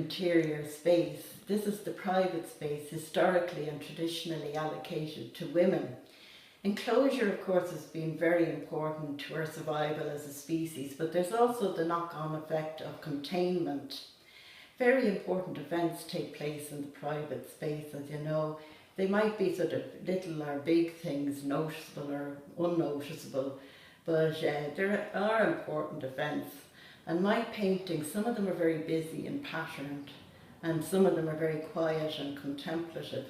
interior space. This is the private space historically and traditionally allocated to women. Enclosure, of course, has been very important to our survival as a species, but there's also the knock-on effect of containment. Very important events take place in the private space, as you know. They might be sort of little or big things, noticeable or unnoticeable, but there are important events. And my paintings, some of them are very busy and patterned, and some of them are very quiet and contemplative.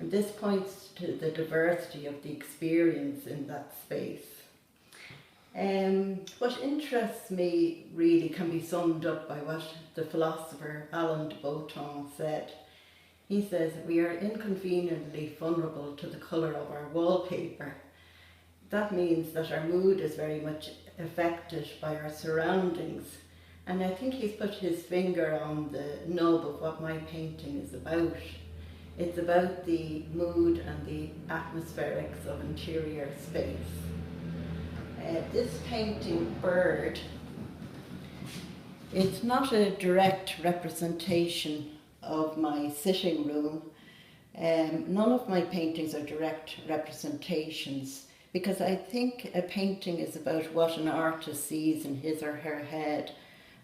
And this points to the diversity of the experience in that space. What interests me really can be summed up by what the philosopher Alain de Botton said. He says, we are inconveniently vulnerable to the colour of our wallpaper. That means that our mood is very much affected by our surroundings. And I think he's put his finger on the nub of what my painting is about. It's about the mood and the atmospherics of interior space. This painting, Bird, it's not a direct representation of my sitting room. None of my paintings are direct representations, because I think a painting is about what an artist sees in his or her head,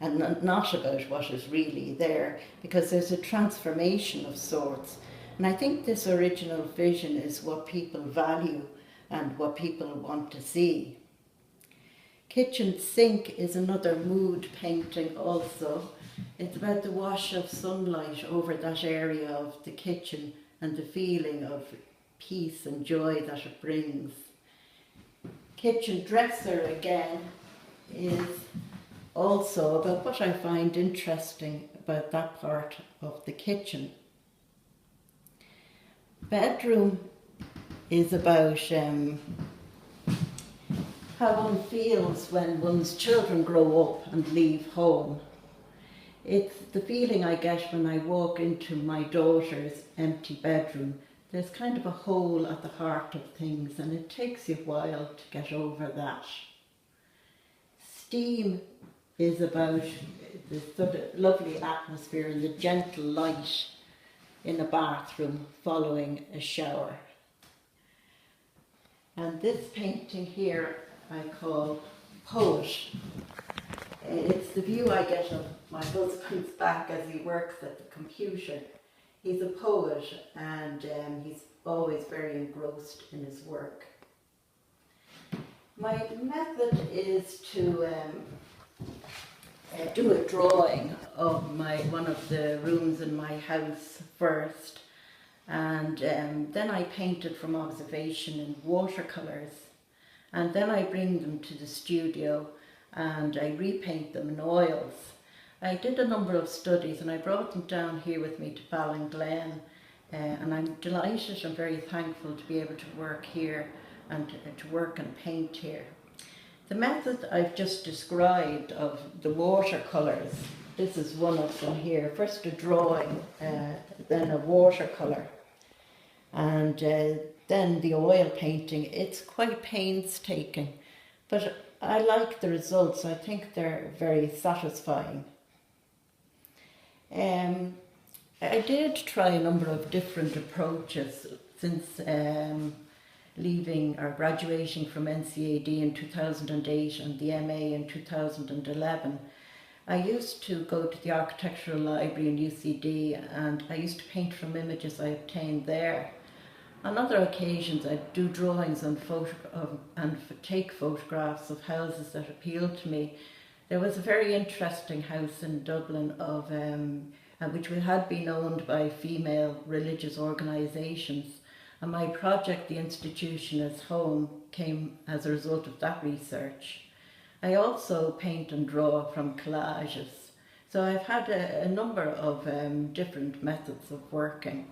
and not about what is really there, because there's a transformation of sorts. And I think this original vision is what people value and what people want to see. Kitchen Sink is another mood painting also. It's about the wash of sunlight over that area of the kitchen and the feeling of peace and joy that it brings. Kitchen Dresser, again, is also about what I find interesting about that part of the kitchen. Bedroom is about how one feels when one's children grow up and leave home. It's the feeling I get when I walk into my daughter's empty bedroom. There's kind of a hole at the heart of things, and it takes you a while to get over that. Steam is about the sort of lovely atmosphere and the gentle light in a bathroom following a shower. And this painting here I call Poet. It's the view I get of my husband's back as he works at the computer. He's a poet, and he's always very engrossed in his work. My method is to do a drawing of one of the rooms in my house first, and then I paint it from observation in watercolours, and then I bring them to the studio and I repaint them in oils. I did a number of studies and I brought them down here with me to Ballinglen, and I'm delighted and very thankful to be able to work here and to work and paint here. The method I've just described of the watercolours, this is one of them here. First a drawing, then a watercolour, and then the oil painting. It's quite painstaking, but I like the results. I think they're very satisfying. I did try a number of different approaches since leaving or graduating from NCAD in 2008 and the MA in 2011. I used to go to the Architectural Library in UCD, and I used to paint from images I obtained there. On other occasions I'd do drawings and take photographs of houses that appealed to me. There was a very interesting house in Dublin of which had been owned by female religious organisations, and my project, The Institution as Home, came as a result of that research. I also paint and draw from collages, so I've had a number of different methods of working.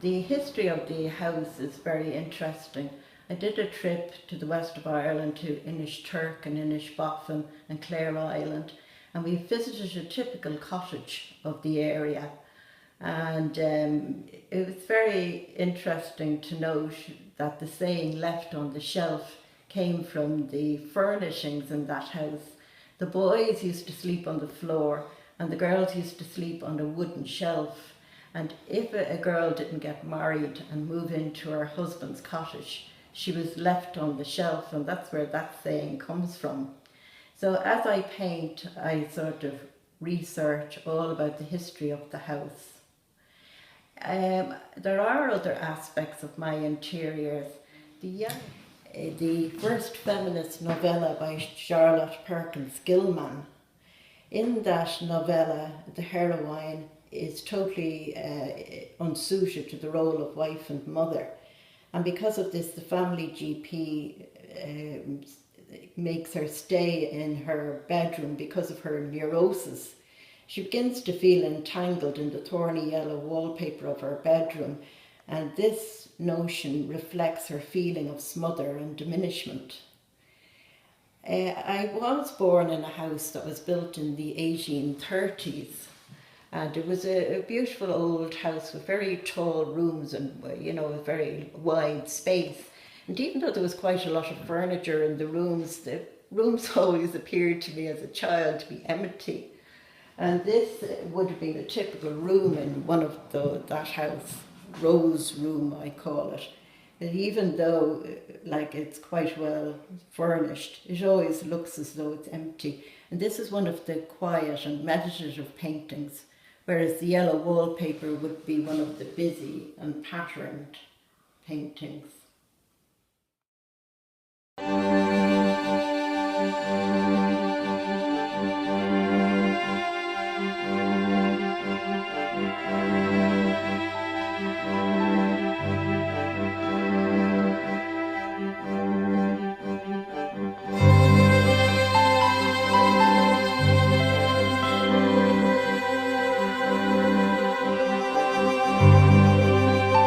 The history of the house is very interesting. I did a trip to the west of Ireland, to Inishturk and Inishbofin and Clare Island, and we visited a typical cottage of the area. And it was very interesting to note that the saying left on the shelf came from the furnishings in that house. The boys used to sleep on the floor and the girls used to sleep on a wooden shelf. And if a girl didn't get married and move into her husband's cottage, she was left on the shelf, and that's where that saying comes from. So as I paint, I sort of research all about the history of the house. There are other aspects of my interiors. The first feminist novella by Charlotte Perkins Gilman. In that novella, the heroine is totally unsuited to the role of wife and mother. And because of this, the family GP makes her stay in her bedroom because of her neurosis. She begins to feel entangled in the thorny yellow wallpaper of her bedroom, and this notion reflects her feeling of smother and diminishment. I was born in a house that was built in the 1830s, and it was a beautiful old house with very tall rooms and, you know, a very wide space. And even though there was quite a lot of furniture in the rooms always appeared to me as a child to be empty. And this would have been a typical room in one of that house, Rose Room I call it. And even though like it's quite well furnished, it always looks as though it's empty. And this is one of the quiet and meditative paintings, whereas the yellow wallpaper would be one of the busy and patterned paintings.